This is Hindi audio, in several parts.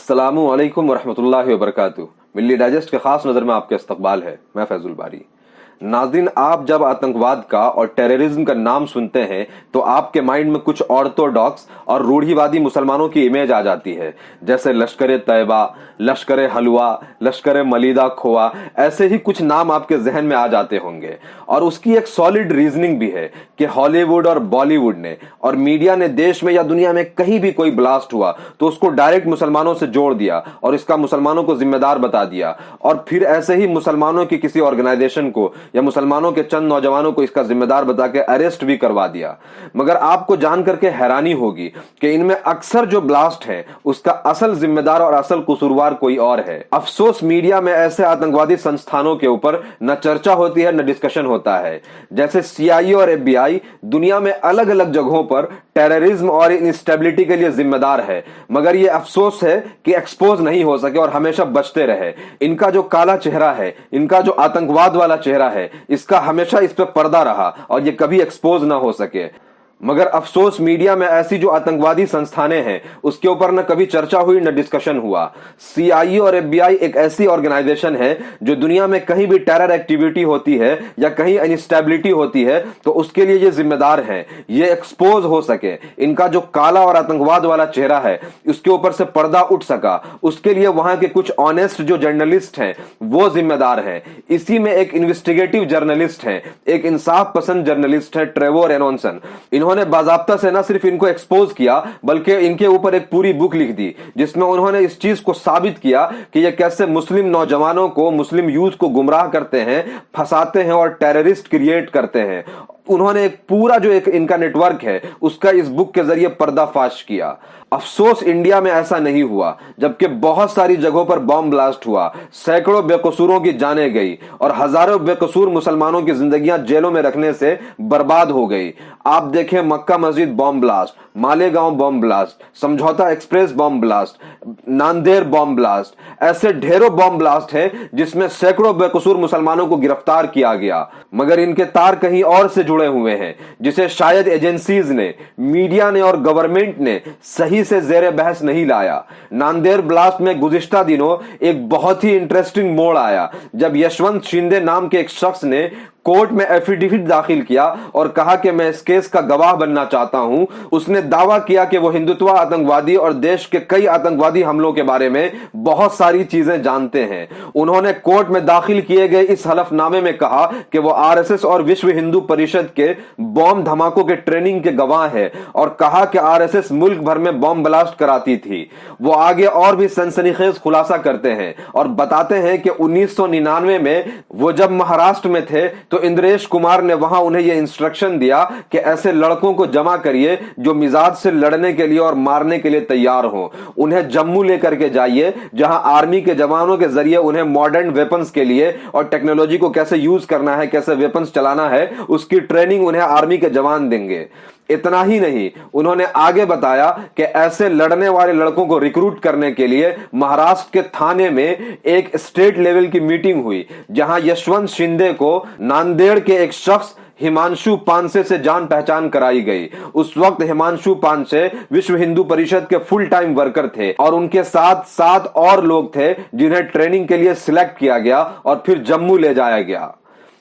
अस्सलामु अलैकुम वरहमतुल्लाहि वबरकातुहू। मिल्ली डाइजेस्ट के खास नजर में आपका इस्तकबाल है। मैं फैजुल बारी। नाज़रीन, आप जब आतंकवाद का और टेररिज्म का नाम सुनते हैं तो आपके माइंड में कुछ ऑर्थोडॉक्स और रूढ़िवादी मुसलमानों की इमेज आ जाती है, जैसे लश्कर तैयबा, लश्कर हलवा, लश्कर मलीदा खोआ। ऐसे ही कुछ नाम आपके जहन में आ जाते होंगे। और उसकी एक सॉलिड रीजनिंग भी है कि हॉलीवुड और बॉलीवुड ने और मीडिया ने देश में या दुनिया में कहीं भी कोई ब्लास्ट हुआ तो उसको डायरेक्ट मुसलमानों से जोड़ दिया और इसका मुसलमानों को जिम्मेदार बता दिया। और फिर ऐसे ही मुसलमानों की किसी ऑर्गेनाइजेशन को या मुसलमानों के चंद नौजवानों को इसका जिम्मेदार बता के अरेस्ट भी करवा दिया। मगर आपको जान करके हैरानी होगी कि इनमें अक्सर जो ब्लास्ट है उसका असल जिम्मेदार और असल कसूरवार कोई और है। अफसोस, मीडिया में ऐसे आतंकवादी संस्थानों के ऊपर न चर्चा होती है न डिस्कशन होता है। जैसे CIA और FBI दुनिया में अलग अलग जगहों पर टेररिज्म और इंस्टेबिलिटी के लिए जिम्मेदार है, मगर यह अफसोस है कि एक्सपोज नहीं हो सके और हमेशा बचते रहे। इनका जो काला चेहरा है, इनका जो आतंकवाद वाला चेहरा है, इसका हमेशा इस पे पर्दा रहा और ये कभी एक्सपोज ना हो सके। मगर अफसोस, मीडिया में ऐसी जो आतंकवादी संस्थानें हैं उसके ऊपर न कभी चर्चा हुई न डिस्कशन हुआ। CIA और FBI एक ऐसी ऑर्गेनाइजेशन है जो दुनिया में कहीं भी टेरर एक्टिविटी होती है या कहीं अनस्टेबिलिटी होती है तो उसके लिए ये जिम्मेदार हैं, ये एक्सपोज हो सके। इनका जो काला और आतंकवाद वाला चेहरा है उसके ऊपर से पर्दा उठ सका, उसके लिए वहां के कुछ ऑनेस्ट जो जर्नलिस्ट हैं वो जिम्मेदार हैं। इसी में एक इन्वेस्टिगेटिव जर्नलिस्ट है, एक इंसाफ पसंद जर्नलिस्ट है, ट्रेवर एनोनसन। उन्होंने बाजाब्ता से ना सिर्फ इनको एक्सपोज किया बल्कि इनके ऊपर एक पूरी बुक लिख दी जिसमें उन्होंने इस चीज को साबित किया कि ये कैसे मुस्लिम नौजवानों को, मुस्लिम यूथ को गुमराह करते हैं, फंसाते हैं और टेररिस्ट क्रिएट करते हैं। उन्होंने एक पूरा जो एक इनका नेटवर्क है उसका इस बुक के जरिए पर्दाफाश किया। अफसोस, इंडिया में ऐसा नहीं हुआ, जबकि बहुत सारी जगहों पर बॉम्ब ब्लास्ट हुआ, सैकड़ों बेकसूरों की जानें गई और हजारों बेकसूर मुसलमानों की जिंदगियां जेलों में रखने से बर्बाद हो गई। आप देखें, Mecca Masjid bomb blast, Malegaon bomb blast, Samjhauta express bomb blast, Nanded bomb blast, ऐसे ढेरों बॉम्ब ब्लास्ट हैं जिसमें सैकड़ों बेकसूर मुसलमानों को गिरफ्तार किया गया। मगर इनके तार कहीं और से जुड़े हुए हैं जिसे शायद एजेंसीज ने, मीडिया ने और गवर्नमेंट ने सही से जेरे बहस नहीं लाया। नांदेड़ ब्लास्ट में गुज़िश्ता दिनों एक बहुत ही इंटरेस्टिंग मोड़ आया जब यशवंत शिंदे नाम के एक शख्स ने कोर्ट में एफिडेविट दाखिल किया और कहा कि मैं इस केस का गवाह बनना चाहता हूं। उसने दावा किया कि वो हिंदुत्व आतंकवादी और देश के कई आतंकवादी हमलों के बारे में बहुत सारी चीजें जानते हैं। उन्होंने कोर्ट में दाखिल किए गए इस हलफनामे में कहा कि वो RSS और विश्व हिंदू परिषद के बॉम्ब धमाकों के ट्रेनिंग के गवाह है और कहा कि RSS मुल्क भर में बॉम्ब ब्लास्ट कराती थी। वो आगे और भी सनसनीखेज खुलासा करते हैं और बताते हैं कि 1999 में वो जब महाराष्ट्र में थे तो इंद्रेश कुमार ने वहां उन्हें यह इंस्ट्रक्शन दिया कि ऐसे लड़कों को जमा करिए जो मिजाज से लड़ने के लिए और मारने के लिए तैयार हों। उन्हें जम्मू लेकर के जाइए जहां आर्मी के जवानों के जरिए उन्हें मॉडर्न वेपन्स के लिए और टेक्नोलॉजी को कैसे यूज करना है, कैसे वेपन्स चलाना है, उसकी ट्रेनिंग उन्हें आर्मी के जवान देंगे। इतना ही नहीं, उन्होंने आगे बताया कि ऐसे लड़ने वाले लड़कों को रिक्रूट करने के लिए महाराष्ट्र के थाने में एक स्टेट लेवल की मीटिंग हुई जहां यशवंत शिंदे को नांदेड़ के एक शख्स हिमांशु पानसे से जान पहचान कराई गई। उस वक्त हिमांशु पानसे विश्व हिंदू परिषद के फुल टाइम वर्कर थे और उनके साथ 7 और लोग थे जिन्हें ट्रेनिंग के लिए सिलेक्ट किया गया और फिर जम्मू ले जाया गया।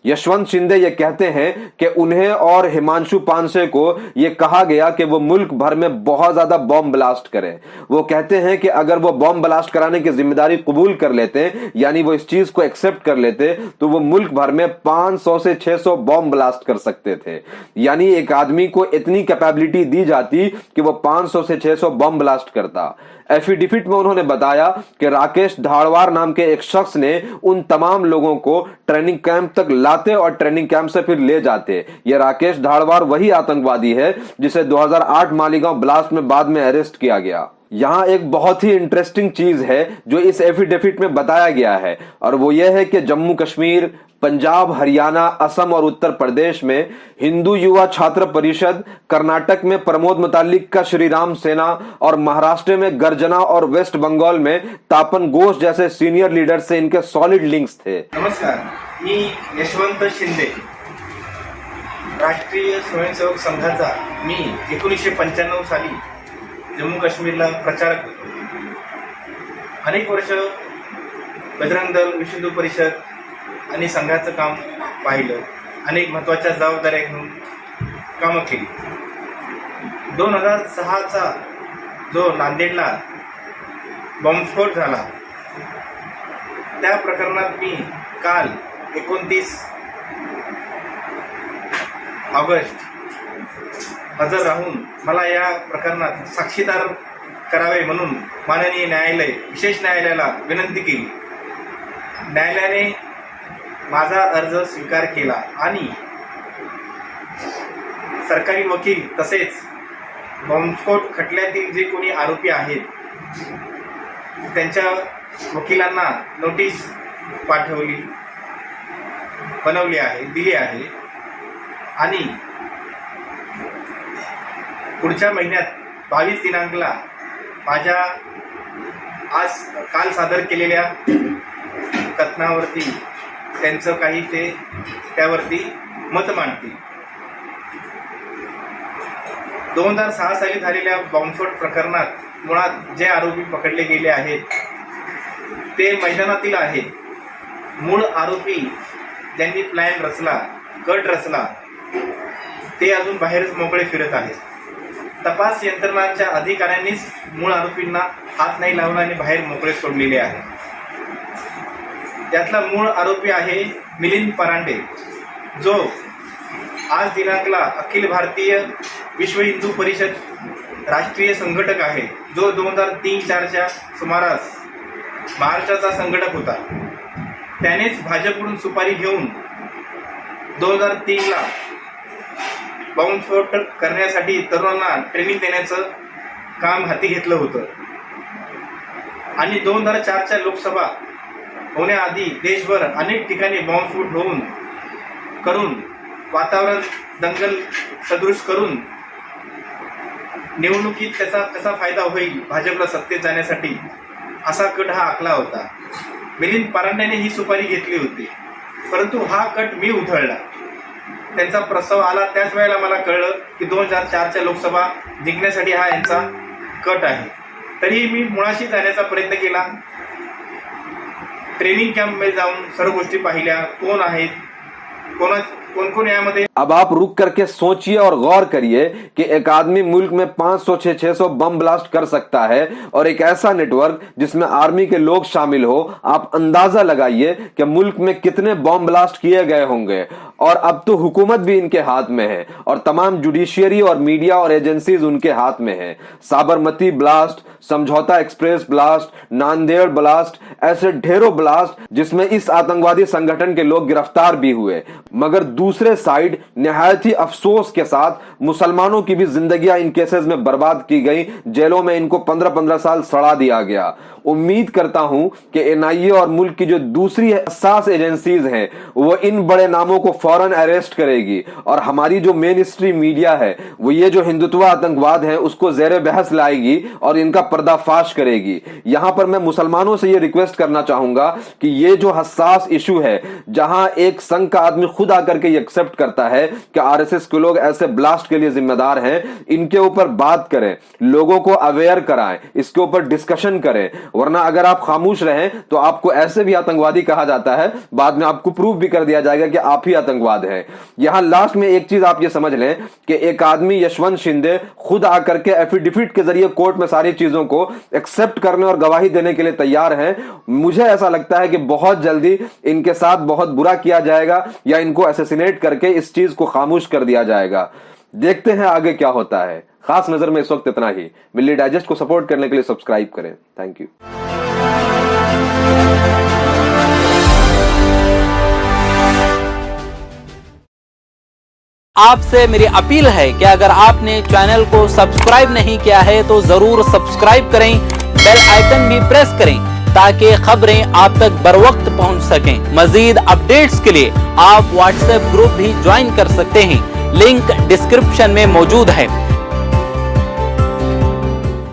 यशवंत शिंदे ये कहते हैं कि उन्हें और हिमांशु पानसे को यह कहा गया कि वो मुल्क भर में बहुत ज्यादा बॉम्ब ब्लास्ट करें। वो कहते हैं कि अगर वो बॉम्ब ब्लास्ट कराने की जिम्मेदारी कबूल कर लेते, यानी वो इस चीज को एक्सेप्ट कर लेते, तो वो मुल्क भर में 500 से 600 बॉम्ब ब्लास्ट कर सकते थे। यानी एक आदमी को इतनी कैपेबिलिटी दी जाती कि वो 500 से 600 बॉम्ब ब्लास्ट करता। एफिडेविट में उन्होंने बताया कि राकेश धारवाड़ नाम के एक शख्स ने उन तमाम लोगों को ट्रेनिंग कैंप तक लाते और ट्रेनिंग कैंप से फिर ले जाते। ये राकेश धारवाड़ वही आतंकवादी है जिसे 2008 मालीगांव ब्लास्ट में बाद में अरेस्ट किया गया। यहां एक बहुत ही इंटरेस्टिंग चीज है जो इस एफिडेविट में बताया गया है और वो ये है कि जम्मू कश्मीर, पंजाब, हरियाणा, असम और उत्तर प्रदेश में हिंदू युवा छात्र परिषद, कर्नाटक में प्रमोद मुतालिक का श्री राम सेना और महाराष्ट्र में गर्जना और वेस्ट बंगाल में तापन घोष जैसे सीनियर लीडर से इनके सॉलिड लिंक्स थे। नमस्कार, मी यशवंत शिंदे, राष्ट्रीय स्वयंसेवक संघाचा मी 1995 साली जम्मू काश्मीरला प्रचारक होतो। अनेक वर्ष बजरंग दल, विश्व हिंदू परिषद आणि संघाचं काम पाहिलं. अनेक महत्त्वाच्या जबाबदाऱ्या घेऊन कामं केली. 2006चा जो नांदेडला बॉम्बस्फोट झाला, त्या प्रकरणात मी काल 29 ऑगस्ट हजर राहून मला या प्रकरणात साक्षीदार करावे म्हणून माननीय न्यायालय, विशेष न्यायालयाला विनंती केली. न्यायालयाने माझा अर्ज स्वीकार केला आणि सरकारी वकील तसेच बॉम्बस्फोट खटल्यातील जे कोणी आरोपी आहेत त्यांच्या वकिलांना नोटीस बनवली आहे, दिली आहे आणि पुढच्या महिन्यात 22 दिनांकला माझ्या काल सादर केलेल्या कथनावरती त्यांचं काही ते त्यावरती मत मांडतील. 2006 साली झालेल्या बॉम्बस्फोट प्रकरणात मुळात जे आरोपी पकडले गेले आहेत ते मैदानातील आहेत. मूळ आरोपी ज्यांनी प्लॅन रचला, कट रचला, ते अजून बाहेरच मोकळे फिरत आहेत. तपास यंत्रणांच्या अधिकाऱ्यांनीच मूळ आरोपींना हात नाही लावला आणि बाहेर मोकळे सोडलेले आहे. त्यातला मूळ आरोपी आहे मिलिंद परांडे, जो आज दिनांकला अखिल भारतीय विश्व हिंदू परिषद राष्ट्रीय संघटक आहे, जो 2003-04च्या सुमारास महाराष्ट्राचा संघटक होता. त्यानेच भाजपकडून सुपारी घेऊन 2003ला बॉम्बस्फोट करण्यासाठी तरुणांना ट्रेनिंग देण्याचं काम हाती घेतलं होतं आणि 2004च्या लोकसभा होण्याआधी देशभर अनेक ठिकाणी बॉम्बस्फोट करून वातावरण दंगल सदृश करून निवडणुकीत त्याचा कसा फायदा होईल भाजपला सत्तेत जाण्यासाठी असा कट हा आखला होता. मिलिंद परांडेने ही सुपारी घेतली होती, परंतु हा कट मी उधळला. त्यांचा प्रस्ताव आला त्याच वेळेला मला कळलं की 2004च्या लोकसभा जिंकण्यासाठी हा यांचा कट आहे. तरी मी मुळाशी जाण्याचा प्रयत्न केला. ट्रेनिंग कॅम्पमध्ये जाऊन सर्व गोष्टी पाहिल्या, कोण आहेत, कौन यामध्ये. अब आप रुक करके सोचिए और गौर करिए कि एक आदमी मुल्क में 500-600 बम ब्लास्ट कर सकता है और एक ऐसा नेटवर्क जिसमें आर्मी के लोग शामिल हो. आप अंदाजा लगाइए कि मुल्क में कितने बम ब्लास्ट किए गए होंगे. और अब तो हुकूमत भी इनके हाथ में है और तमाम जुडिशियरी और मीडिया और एजेंसीज उनके हाथ में है. Sabarmati blast, Samjhauta express blast, Nanded blast, ऐसे ढेरों ब्लास्ट जिसमें इस आतंकवादी संगठन के लोग गिरफ्तार भी हुए. मगर दूसरे साइड निहायत ही अफसोस के साथ मुसलमानों की भी जिंदगियां इन केसेस में बर्बाद की गई. जेलों में इनको 15-15 साल सड़ा दिया गया. उम्मीद करता हूं कि एनआईए और मुल्क की जो दूसरी हसास एजेंसीज हैं वो इन बड़े नामों को फौरन अरेस्ट करेगी और हमारी जो मेन स्ट्रीम मीडिया है वो ये जो हिंदुत्व आतंकवाद है उसको ज़ेरे बहस लाएगी और इनका पर्दाफाश करेगी. यहां पर मैं मुसलमानों से ये रिक्वेस्ट करना चाहूंगा कि ये जो हसास इशू है, जहां एक संघ का आदमी खुद आकर के ये एक्सेप्ट करता है कि आरएसएस के लोग ऐसे ब्लास्ट के लिए जिम्मेदार हैं, इनके ऊपर बात करें, लोगों को अवेयर कराएं, इसके ऊपर डिस्कशन करें. वरना अगर आप खामोश रहें तो आपको ऐसे भी आतंकवादी कहा जाता है, बाद में आपको प्रूफ भी कर दिया जाएगा कि आप ही आतंकवाद हैं. यहां लास्ट में एक चीज आप ये समझ लें कि एक आदमी यशवंत शिंदे खुद आकर के एफिडेविट के जरिए कोर्ट में सारी चीजों को एक्सेप्ट करने और गवाही देने के लिए तैयार हैं. मुझे ऐसा लगता है कि बहुत जल्दी इनके साथ बहुत बुरा किया जाएगा या इनको असैसिनेट करके इस चीज को खामोश कर दिया जाएगा. देखते हैं आगे क्या होता है. खास नजर में इस वक्त इतना ही. मिल्ली डाइजेस्ट को सपोर्ट करने के लिए सब्सक्राइब करें. Thank you. आपसे मेरी अपील है कि अगर आपने चैनल को सब्सक्राइब नहीं किया है तो जरूर सब्सक्राइब करें, बेल आइकन भी प्रेस करें ताकि खबरें आप तक बर वक्त पहुंच सकें. मजीद अपडेट्स के लिए आप व्हाट्सएप ग्रुप भी ज्वाइन कर सकते हैं. लिंक डिस्क्रिप्शन में मौजूद है.